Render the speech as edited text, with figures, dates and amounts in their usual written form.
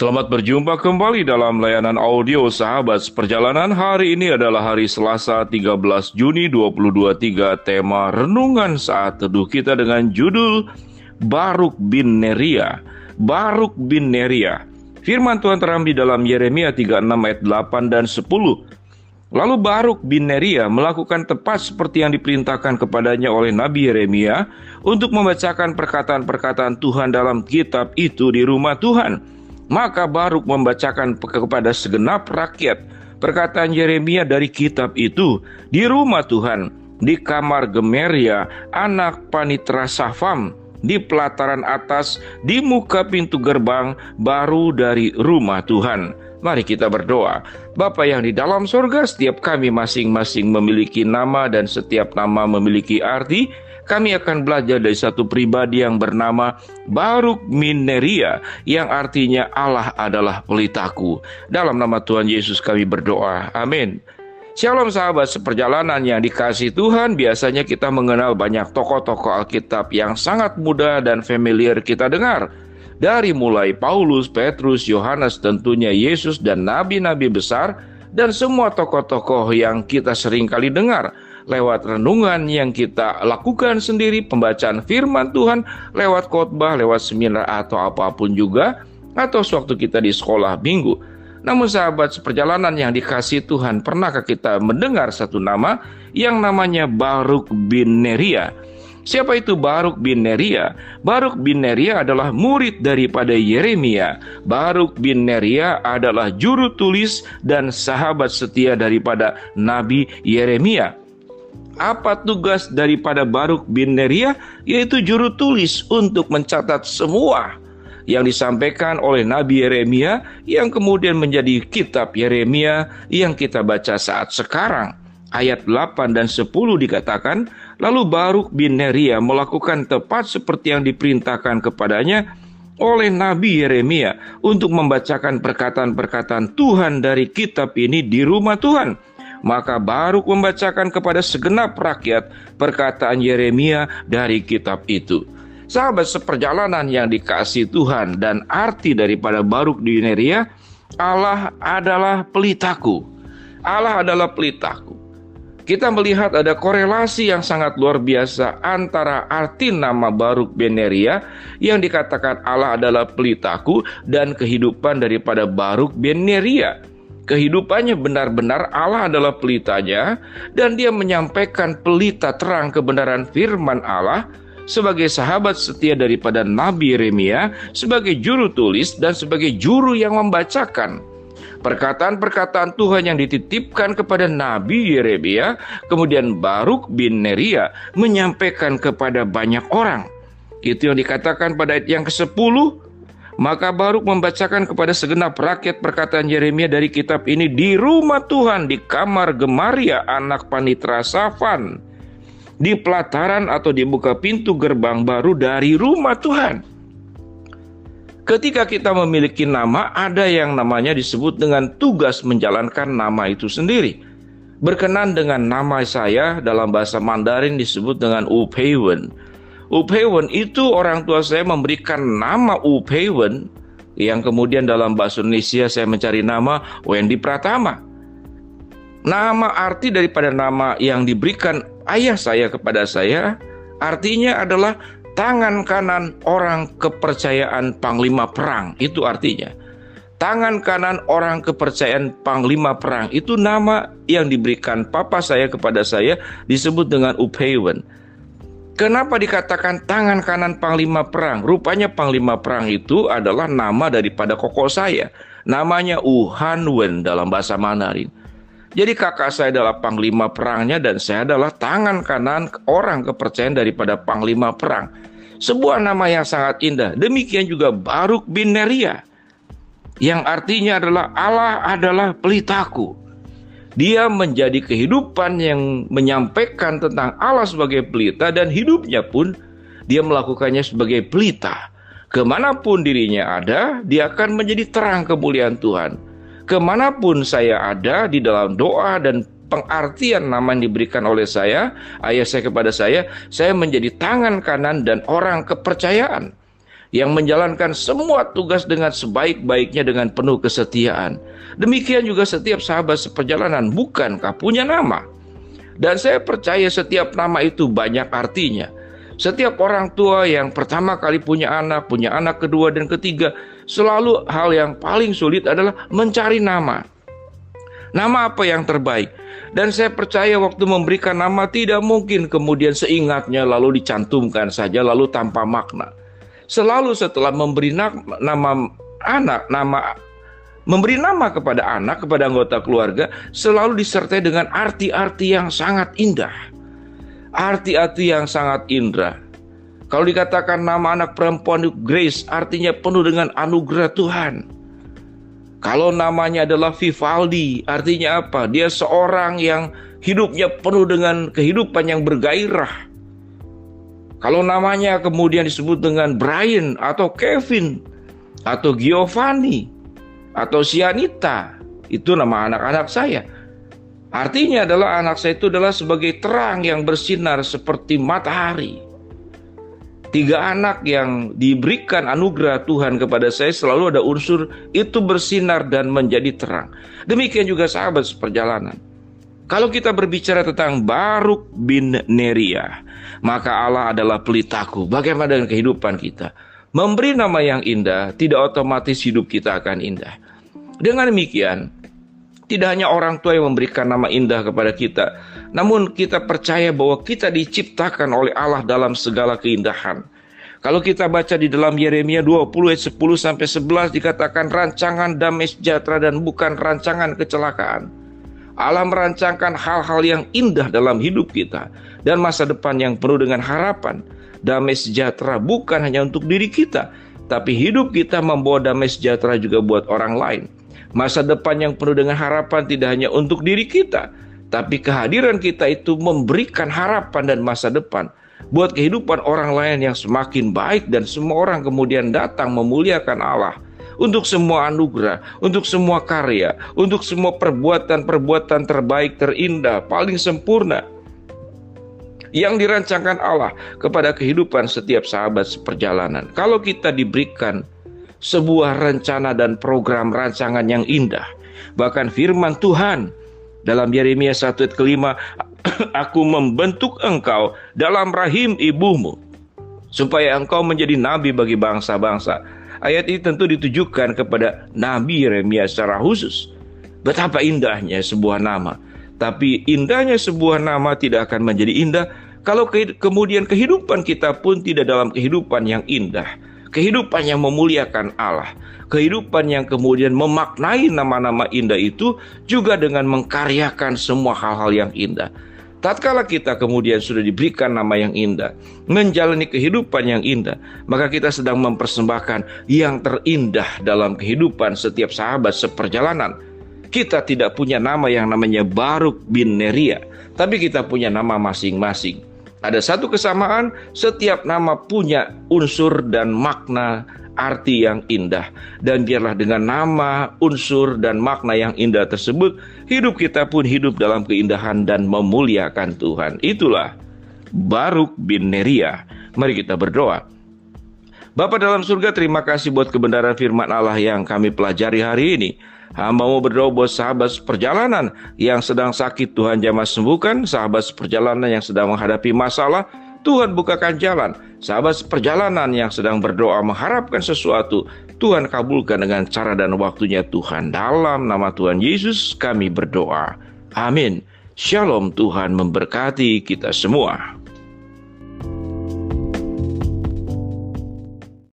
Selamat berjumpa kembali dalam layanan audio Sahabat Seperjalanan. Hari ini adalah hari Selasa 13 Juni 2023. Tema Renungan Saat Teduh kita dengan judul Baruk bin Neria. Baruk bin Neria. Firman Tuhan terambil dalam Yeremia 36 ayat 8 dan 10. Lalu Baruk bin Neria melakukan tepat seperti yang diperintahkan kepadanya oleh Nabi Yeremia untuk membacakan perkataan-perkataan Tuhan dalam kitab itu di rumah Tuhan. Maka Baruk membacakan kepada segenap rakyat perkataan Yeremia dari kitab itu di rumah Tuhan, di kamar Gemeria, anak Panitra Safam, di pelataran atas, di muka pintu gerbang baru dari rumah Tuhan. Mari kita berdoa. Bapa yang di dalam sorga, setiap kami masing-masing memiliki nama dan setiap nama memiliki arti. Kami akan belajar dari satu pribadi yang bernama Baruk bin Neria, yang artinya Allah adalah pelitaku. Dalam nama Tuhan Yesus kami berdoa. Amin. Shalom sahabat seperjalanan yang dikasihi Tuhan. Biasanya kita mengenal banyak tokoh-tokoh Alkitab yang sangat mudah dan familiar kita dengar. Dari mulai Paulus, Petrus, Yohanes, tentunya Yesus dan nabi-nabi besar, dan semua tokoh-tokoh yang kita sering kali dengar lewat renungan yang kita lakukan sendiri, pembacaan firman Tuhan, lewat khotbah, lewat seminar atau apapun juga, atau sewaktu kita di sekolah minggu. Namun sahabat seperjalanan yang dikasihi Tuhan, pernahkah kita mendengar satu nama yang namanya Baruk bin Neria? Siapa itu Baruk bin Neria? Baruk bin Neria adalah murid daripada Yeremia. Baruk bin Neria adalah juru tulis dan sahabat setia daripada Nabi Yeremia. Apa tugas daripada Baruk bin Neria? Yaitu juru tulis untuk mencatat semua yang disampaikan oleh Nabi Yeremia, yang kemudian menjadi kitab Yeremia yang kita baca saat sekarang. Ayat 8 dan 10 dikatakan, lalu Baruk bin Neria melakukan tepat seperti yang diperintahkan kepadanya oleh Nabi Yeremia untuk membacakan perkataan-perkataan Tuhan dari kitab ini di rumah Tuhan. Maka Baruk membacakan kepada segenap rakyat perkataan Yeremia dari kitab itu. Sahabat seperjalanan yang dikasihi Tuhan, dan arti daripada Baruk bin Neria, Allah adalah pelitaku. Allah adalah pelitaku. Kita melihat ada korelasi yang sangat luar biasa antara arti nama Baruk bin Neria yang dikatakan Allah adalah pelitaku dan kehidupan daripada Baruk bin Neria. Kehidupannya benar-benar Allah adalah pelitanya, dan dia menyampaikan pelita terang kebenaran firman Allah sebagai sahabat setia daripada Nabi Yeremia, sebagai juru tulis dan sebagai juru yang membacakan perkataan-perkataan Tuhan yang dititipkan kepada Nabi Yeremia. Kemudian Baruk bin Neria menyampaikan kepada banyak orang. Itu yang dikatakan pada ayat yang ke-10. Maka Baruk membacakan kepada segenap rakyat perkataan Yeremia dari kitab ini di rumah Tuhan, di kamar Gemeria anak Panitra Safan, di pelataran atau di muka pintu gerbang baru dari rumah Tuhan. Ketika kita memiliki nama, ada yang namanya disebut dengan tugas menjalankan nama itu sendiri. Berkenan dengan nama saya, dalam bahasa Mandarin disebut dengan Upeiwen. Upeiwen itu orang tua saya memberikan nama Upeiwen, yang kemudian dalam bahasa Indonesia saya mencari nama Wendy Pratama. Nama arti daripada nama yang diberikan ayah saya kepada saya, artinya adalah tangan kanan orang kepercayaan panglima perang. Itu artinya tangan kanan orang kepercayaan panglima perang. Itu nama yang diberikan papa saya kepada saya, disebut dengan Upeiwen. Kenapa dikatakan tangan kanan panglima perang? Rupanya panglima perang itu adalah nama daripada koko saya. Namanya Uhanwen dalam bahasa Mandarin. Jadi kakak saya adalah panglima perangnya, dan saya adalah tangan kanan orang kepercayaan daripada panglima perang. Sebuah nama yang sangat indah. Demikian juga Baruk bin Neria, yang artinya adalah Allah adalah pelitaku. Dia menjadi kehidupan yang menyampaikan tentang Allah sebagai pelita, dan hidupnya pun dia melakukannya sebagai pelita. Kemanapun dirinya ada, dia akan menjadi terang kemuliaan Tuhan. Kemanapun saya ada, di dalam doa dan pengartian nama yang diberikan oleh saya, ayah saya kepada saya menjadi tangan kanan dan orang kepercayaan. yang menjalankan semua tugas dengan sebaik-baiknya dengan penuh kesetiaan. Demikian juga setiap sahabat seperjalanan, bukankah punya nama? Dan saya percaya setiap nama itu banyak artinya. Setiap orang tua yang pertama kali punya anak kedua dan ketiga, selalu hal yang paling sulit adalah mencari nama. Nama apa yang terbaik? Dan saya percaya waktu memberikan nama tidak mungkin kemudian seingatnya lalu dicantumkan saja lalu tanpa makna. Selalu setelah memberi memberi nama kepada anak, kepada anggota keluarga, selalu disertai dengan arti-arti yang sangat indah. Arti-arti yang sangat indah. Kalau dikatakan nama anak perempuan Grace, artinya penuh dengan anugerah Tuhan. Kalau namanya adalah Vivaldi, artinya apa? Dia seorang yang hidupnya penuh dengan kehidupan yang bergairah. Kalau namanya kemudian disebut dengan Brian atau Kevin atau Giovanni atau Sianita, itu nama anak-anak saya. Artinya adalah anak saya itu adalah sebagai terang yang bersinar seperti matahari. 3 anak yang diberikan anugerah Tuhan kepada saya selalu ada unsur itu bersinar dan menjadi terang. Demikian juga sahabat seperjalanan. Kalau kita berbicara tentang Baruk bin Neria, maka Allah adalah pelitaku. Bagaimana dengan kehidupan kita? Memberi nama yang indah, tidak otomatis hidup kita akan indah. Dengan demikian, tidak hanya orang tua yang memberikan nama indah kepada kita, namun kita percaya bahwa kita diciptakan oleh Allah dalam segala keindahan. Kalau kita baca di dalam Yeremia 20 ayat 10-11 dikatakan rancangan damai sejahtera dan bukan rancangan kecelakaan. Allah merancangkan hal-hal yang indah dalam hidup kita dan masa depan yang penuh dengan harapan. Damai sejahtera bukan hanya untuk diri kita, tapi hidup kita membawa damai sejahtera juga buat orang lain. Masa depan yang penuh dengan harapan tidak hanya untuk diri kita, tapi kehadiran kita itu memberikan harapan dan masa depan buat kehidupan orang lain yang semakin baik, dan semua orang kemudian datang memuliakan Allah. Untuk semua anugerah, untuk semua karya, untuk semua perbuatan-perbuatan terbaik, terindah, paling sempurna yang dirancangkan Allah kepada kehidupan setiap sahabat seperjalanan. Kalau kita diberikan sebuah rencana dan program rancangan yang indah, bahkan firman Tuhan dalam Yeremia 1 ayat 5, aku membentuk engkau dalam rahim ibumu supaya engkau menjadi nabi bagi bangsa-bangsa. Ayat ini tentu ditujukan kepada Nabi Yeremia secara khusus. Betapa indahnya sebuah nama. Tapi indahnya sebuah nama tidak akan menjadi indah kalau kemudian kehidupan kita pun tidak dalam kehidupan yang indah. Kehidupan yang memuliakan Allah. Kehidupan yang kemudian memaknai nama-nama indah itu juga dengan mengkaryakan semua hal-hal yang indah. Tatkala kita kemudian sudah diberikan nama yang indah, menjalani kehidupan yang indah, maka kita sedang mempersembahkan yang terindah dalam kehidupan setiap sahabat seperjalanan. Kita tidak punya nama yang namanya Baruk bin Neria, tapi kita punya nama masing-masing. Ada satu kesamaan, setiap nama punya unsur dan makna arti yang indah. Dan biarlah dengan nama, unsur, dan makna yang indah tersebut, hidup kita pun hidup dalam keindahan dan memuliakan Tuhan. Itulah Baruk bin Neria. Mari kita berdoa. Bapa dalam surga, terima kasih buat kebenaran firman Allah yang kami pelajari hari ini. Hamba mau berdoa buat sahabat seperjalanan yang sedang sakit, Tuhan jamah sembuhkan. Sahabat seperjalanan yang sedang menghadapi masalah, Tuhan bukakan jalan. Sahabat seperjalanan yang sedang berdoa mengharapkan sesuatu, Tuhan kabulkan dengan cara dan waktunya Tuhan. Dalam nama Tuhan Yesus kami berdoa. Amin. Shalom, Tuhan memberkati kita semua.